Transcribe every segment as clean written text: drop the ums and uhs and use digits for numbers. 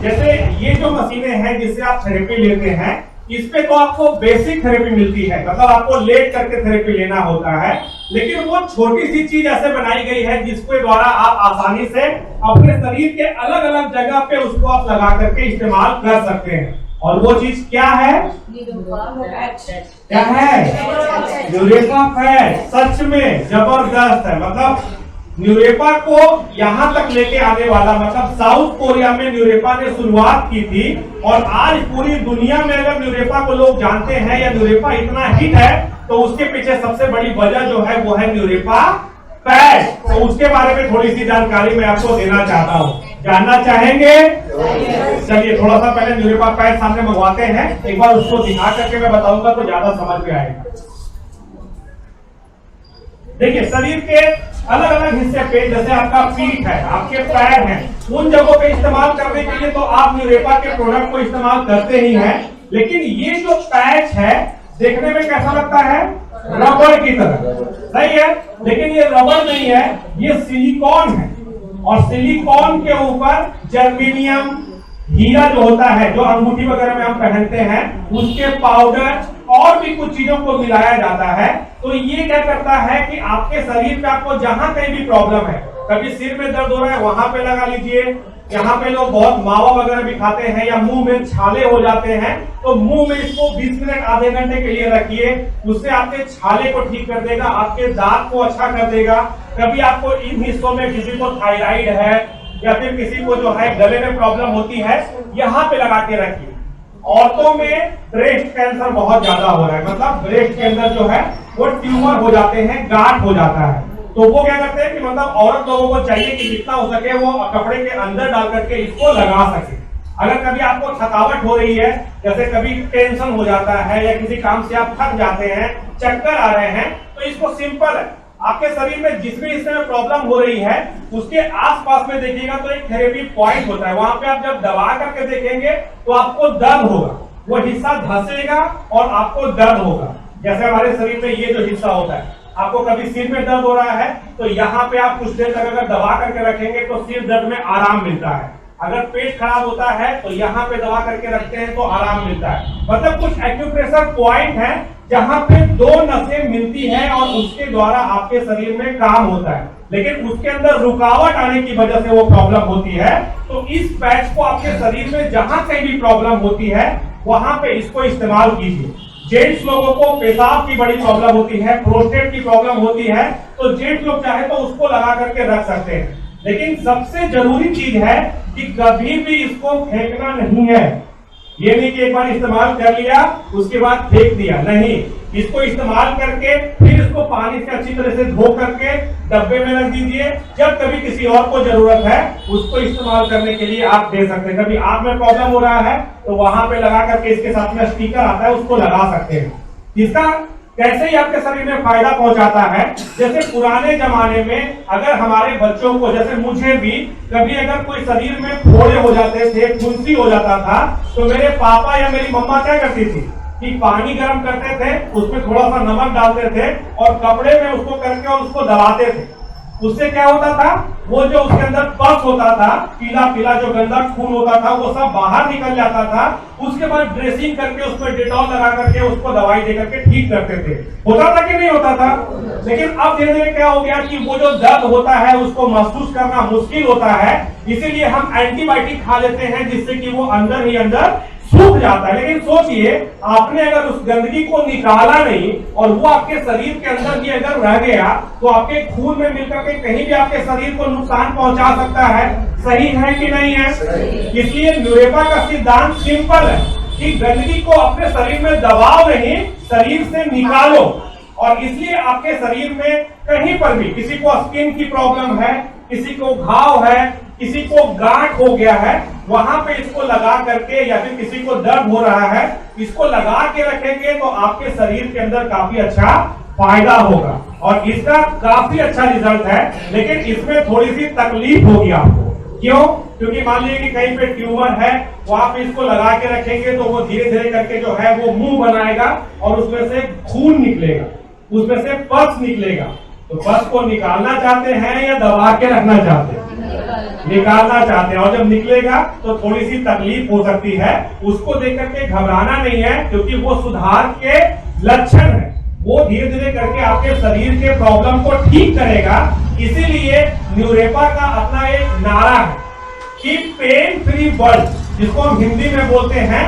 जैसे ये जो मशीनें हैं जिससे आप थेरेपी लेते हैं, इस पे तो आपको बेसिक थेरेपी मिलती है, मतलब आपको लेट करके थेरेपी लेना होता है। लेकिन वो छोटी सी चीज ऐसे बनाई गई है जिसके द्वारा आप आसानी से अपने शरीर के अलग अलग जगह पे उसको आप लगा करके इस्तेमाल कर सकते हैं। और वो चीज क्या है? क्या है? न्यूरेपा पैच। सच में जबरदस्त है। मतलब न्यूरेपा को यहाँ तक लेके आने वाला, मतलब साउथ कोरिया में न्यूरेपा ने शुरुआत की थी, और आज पूरी दुनिया में अगर न्यूरेपा को लोग जानते हैं या न्यूरेपा इतना हिट है, तो उसके पीछे सबसे बड़ी वजह जो है वो है न्यूरेपा पैच। तो उसके बारे में थोड़ी सी जानकारी मैं आपको देना चाहता हूँ। जानना चाहेंगे? चलिए थोड़ा सा पहले न्यूरेपा पैच सामने मंगवाते हैं, एक बार उसको दिखा करके मैं बताऊंगा तो ज्यादा समझ में आएगा। देखिए शरीर के अलग अलग हिस्से पे, जैसे आपका पीठ है, आपके पैर हैं, उन जगहों पे इस्तेमाल करने के लिए तो आप न्यूरेपा के प्रोडक्ट को इस्तेमाल करते ही हैं। लेकिन ये जो पैच है देखने में कैसा लगता है? रबड़ की तरह, सही है। लेकिन ये रबड़ नहीं है, ये सिलिकॉन है। और सिलिकॉन के ऊपर जर्मेनियम, हीरा जो होता है, जो अंगूठी वगैरह में हम पहनते हैं, उसके पाउडर और भी कुछ चीजों को मिलाया जाता है। तो ये क्या करता है कि आपके शरीर पे आपको जहां कहीं भी प्रॉब्लम है, कभी सिर में दर्द हो रहा है वहां पे लगा लीजिए। यहाँ पे लोग बहुत मावा वगैरह भी खाते हैं, या मुंह में छाले हो जाते हैं, तो मुंह में इसको 20 मिनट आधे घंटे के लिए रखिए, उससे आपके छाले को ठीक कर देगा, आपके दांत को अच्छा कर देगा। कभी आपको इन हिस्सों में किसी को थायराइड है या फिर किसी को जो है गले में प्रॉब्लम होती है, यहाँ पे लगा के रखिए। औरतों में ब्रेस्ट कैंसर बहुत ज्यादा हो रहा है, मतलब ब्रेस्ट के अंदर जो है वो ट्यूमर हो जाते हैं, गांठ हो जाता है। तो वो क्या करते हैं कि मतलब औरत लोगों को चाहिए कि जितना हो सके वो कपड़े के अंदर डाल करके इसको लगा सके। अगर कभी आपको थकावट हो रही है, जैसे कभी टेंशन हो जाता है या किसी काम से आप थक जाते हैं, चक्कर आ रहे हैं, तो इसको सिंपल है, आपके शरीर में जिस भी हिस्से में प्रॉब्लम हो रही है उसके आसपास में देखिएगा तो एक थेरेपी पॉइंट होता है। वहां पे आप जब दबा करके देखेंगे तो आपको दर्द होगा, वो हिस्सा धंसेगा और आपको दर्द होगा। जैसे हमारे शरीर में ये जो हिस्सा होता है, आपको कभी सिर में दर्द हो रहा है तो यहाँ पे आप कुछ देर तक अगर दबा करके रखेंगे तो सिर दर्द में आराम मिलता है। अगर पेट खराब होता है तो यहाँ पे दबा करके रखते हैं तो आराम मिलता है। मतलब कुछ एक्यूप्रेशर पॉइंट है जहां पे दो नसें मिलती हैं और उसके द्वारा आपके शरीर में काम होता है। लेकिन उसके अंदर रुकावट आने की वजह से वो प्रॉब्लम होती है। तो इस पैच को आपके शरीर में जहां कहीं भी प्रॉब्लम होती है वहां पे इसको इस्तेमाल कीजिए। जेंट्स लोगों को पेशाब की बड़ी प्रॉब्लम होती है, प्रोस्टेट की प्रॉब्लम होती है, तो जेंट्स लोग चाहे तो उसको लगा करके रख सकते हैं। लेकिन सबसे जरूरी चीज है कि कभी भी इसको फेंकना नहीं है। ये नहीं कि एक बार इस्तेमाल कर लिया उसके बाद फेंक दिया, नहीं, इसको इस्तेमाल करके फिर इसको पानी से अच्छी तरह से धो करके डब्बे में रख दीजिए। जब कभी किसी और को जरूरत है उसको इस्तेमाल करने के लिए आप दे सकते हैं। कभी आंख में प्रॉब्लम हो रहा है तो वहां पे लगा करके, इसके साथ में स्टिकर आता है उसको लगा सकते हैं। इसका कैसे ही आपके शरीर में फायदा पहुंचाता है, जैसे पुराने जमाने में अगर हमारे बच्चों को, जैसे मुझे भी कभी अगर कोई शरीर में फोड़े हो जाते थे, फुंसी हो जाता था, तो मेरे पापा या मेरी मम्मा क्या करती थी कि पानी गर्म करते थे, उसमें थोड़ा सा नमक डालते थे और कपड़े में उसको करके और उसको दबाते थे। उससे क्या होता था, वो जो उसके अंदर पस होता था, पीला पीला जो गंदा खून होता था, वो सब बाहर निकल जाता था। उसके बाद ड्रेसिंग करके उसमें डेटॉल लगा करके उसको दवाई दे करके ठीक करते थे। होता था कि नहीं होता था? लेकिन अब धीरे धीरे क्या हो गया कि वो जो दर्द होता है उसको महसूस करना मुश्किल होता है, इसीलिए हम एंटीबायोटिक खा लेते हैं जिससे कि वो अंदर ही अंदर सूख जाता है। लेकिन सोचिए, आपने अगर उस गंदगी को निकाला नहीं और वो आपके शरीर के अंदर ही अगर रह गया तो आपके खून में मिलकर के कहीं भी आपके शरीर को नुकसान पहुंचा सकता है। सही है कि नहीं है? इसलिए न्यूरेपा का सिद्धांत सिंपल है कि गंदगी को अपने शरीर में दबाओ नहीं, शरीर से निकालो। और इसलिए आपके शरीर में कहीं पर भी, किसी को स्किन की प्रॉब्लम है, किसी को घाव है, किसी को गांठ हो गया है, वहां पे इसको लगा करके, या फिर किसी को दर्द हो रहा है, इसको लगा के रखेंगे तो आपके शरीर के अंदर काफी अच्छा फायदा होगा और इसका काफी अच्छा रिजल्ट है। लेकिन इसमें थोड़ी सी तकलीफ होगी आपको। क्यों? क्योंकि मान लीजिए कि कहीं पे ट्यूमर है, वहां पे इसको लगा के रखेंगे तो वो धीरे धीरे करके जो है वो मुंह बनाएगा और उसमें से खून निकलेगा, उसमें से पस निकलेगा। तो पस को निकालना चाहते हैं या दबा के रखना चाहते हैं? निकालना चाहते हैं, और जब निकलेगा तो थोड़ी सी तकलीफ हो सकती है। उसको देख करके घबराना नहीं है, क्योंकि वो सुधार के लक्षण है। वो धीरे धीरे करके आपके शरीर के प्रॉब्लम को ठीक करेगा। इसीलिए न्यूरेपा का अपना एक नारा है कि पेन फ्री वर्ल्ड, जिसको हम हिंदी में बोलते हैं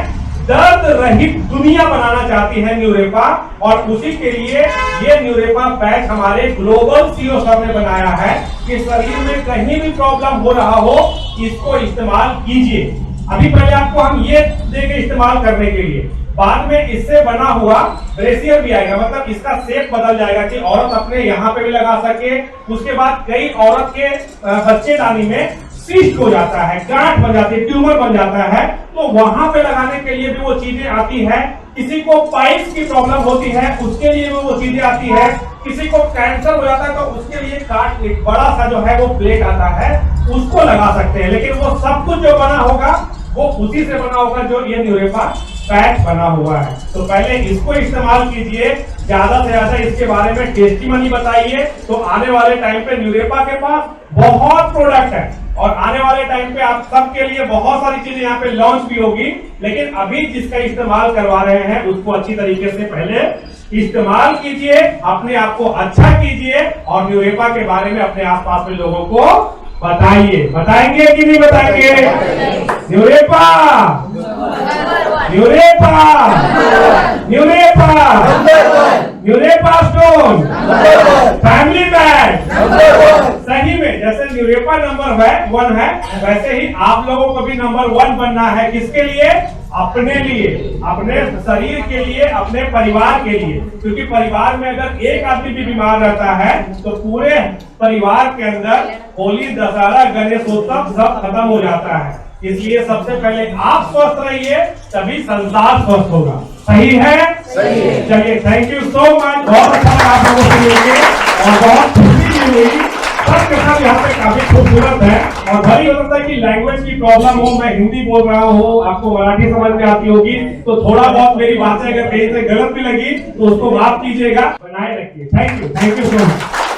दर्द रहित दुनिया बनाना चाहती है न्यूरेपा। और उसी के लिए ये न्यूरेपा पैच हमारे ग्लोबल सीईओ सर ने बनाया है कि शरीर में कहीं भी प्रॉब्लम हो रहा हो, इसको इस्तेमाल कीजिए। अभी पहले आपको हम ये देंगे इस्तेमाल करने के लिए, बाद में इससे बना हुआ ब्रेसियर भी आएगा, मतलब इसका शेप बदल जाएगा कि औरत अपने यहाँ पे भी लगा सके। उसके बाद कई औरत के बच्चेदानी में सिस्ट हो जाता है, गांठ बन जाती है, ट्यूमर बन जाता है, तो वहां पे लगाने के लिए भी वो चीजें आती है। किसी को पाइल्स की प्रॉब्लम होती है, उसके लिए भी वो चीजें आती है। किसी को कैंसर हो जाता है तो उसके लिए काट एक बड़ा सा जो है वो प्लेट आता है, उसको लगा सकते हैं। लेकिन वो सब कुछ जो बना होगा वो उसी से बना होगा जो ये न्यूरेपा पैच बना हुआ है। तो पहले इसको इस्तेमाल कीजिए, ज्यादा से ज्यादा इसके बारे में टेस्टिमनी बताइए। तो आने वाले टाइम पे न्यूरेपा के पास बहुत प्रोडक्ट है, और आने वाले टाइम पे आप सबके लिए बहुत सारी चीजें यहाँ पे लॉन्च भी होगी। लेकिन अभी जिसका इस्तेमाल करवा रहे हैं उसको अच्छी तरीके से पहले इस्तेमाल कीजिए, अपने आप को अच्छा कीजिए, और न्यूरेपा के बारे में अपने आसपास में लोगों को बताइए। बताएंगे कि नहीं बताएंगे? न्यूरेपा, न्यूरेपा, न्यूरेपा, न्यूरेपा स्टोन, फैमिली पैक। सही में जैसे न्यूरेपा नंबर 1 है, वैसे ही आप लोगों को भी नंबर 1 बनना है। किसके लिए? अपने लिए, अपने शरीर के लिए, अपने परिवार के लिए। क्योंकि परिवार में अगर एक आदमी भी बीमार रहता है तो पूरे परिवार के अंदर होली, दशहरा, गणेशोत्सव सब खत्म हो जाता है। इसलिए सबसे पहले आप स्वस्थ रहिए, तभी संसार स्वस्थ होगा। सही है? सही है। चलिए, थैंक यू सो मच। बहुत अच्छा लगा आप लोगों से मिलके, और बहुत खुशी भी हुई। सब के सब यहाँ पे काफी खूबसूरत है, और भले हो सकता है कि लैंग्वेज की प्रॉब्लम हो, मैं हिंदी बोल रहा हूँ, आपको मराठी समझ में आती होगी, तो थोड़ा बहुत मेरी बातें अगर कहीं से गलत भी लगी तो उसको माफ कीजिएगा। बनाए रखिए। Thank you so much.